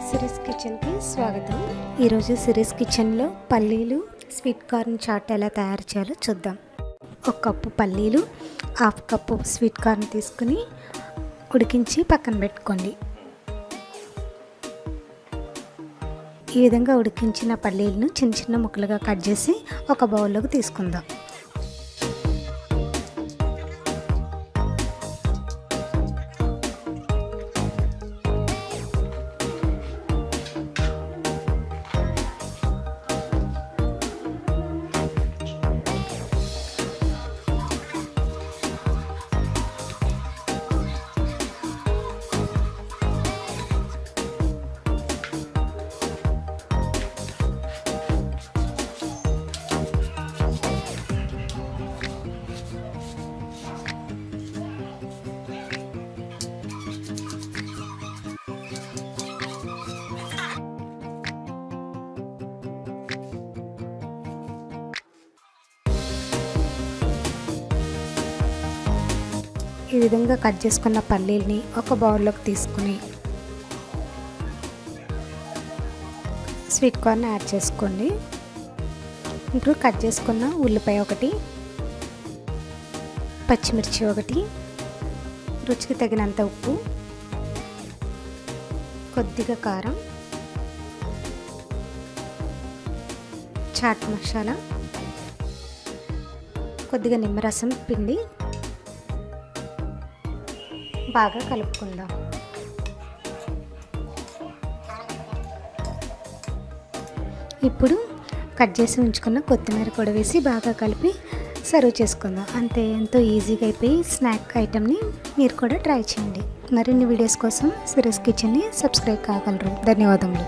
Series కిచెన్కి స్వాగతం. ఈరోజు సిరీస్ కిచెన్లో పల్లీలు స్వీట్ కార్న్ చాట్ ఎలా తయారు చేయాలో చూద్దాం. 1 కప్పు పల్లీలు, 1/2 కప్పు స్వీట్ కార్న్ తీసుకుని ఉడికించి పక్కన పెట్టుకోండి. ఈ విధంగా ఉడికించిన పల్లీలను చిన్న చిన్న ముక్కలుగా కట్ చేసి ఒక బౌల్లోకి తీసుకుందాం. ఈ విధంగా కట్ చేసుకున్న పల్లీల్ని ఒక బౌల్లోకి తీసుకుని స్వీట్ కార్న్ యాడ్ చేసుకోండి. ఇప్పుడు కట్ చేసుకున్న ఉల్లిపాయ 1, పచ్చిమిర్చి 1, రుచికి తగినంత ఉప్పు, కొద్దిగా కారం, చాట్ మసాలా, కొద్దిగా నిమ్మరసం పిండి బాగా కలుపుకుందాం. ఇప్పుడు కట్ చేసి ఉంచుకున్న కొత్తిమీర కూడా వేసి బాగా కలిపి సర్వ్ చేసుకుందాం. అంతే, ఎంతో ఈజీగా అయిపోయి స్నాక్ ఐటెంని మీరు కూడా ట్రై చేయండి. మరిన్ని వీడియోస్ కోసం సిరీస్ కిచెన్ని సబ్స్క్రైబ్ కాగలరు. ధన్యవాదములు.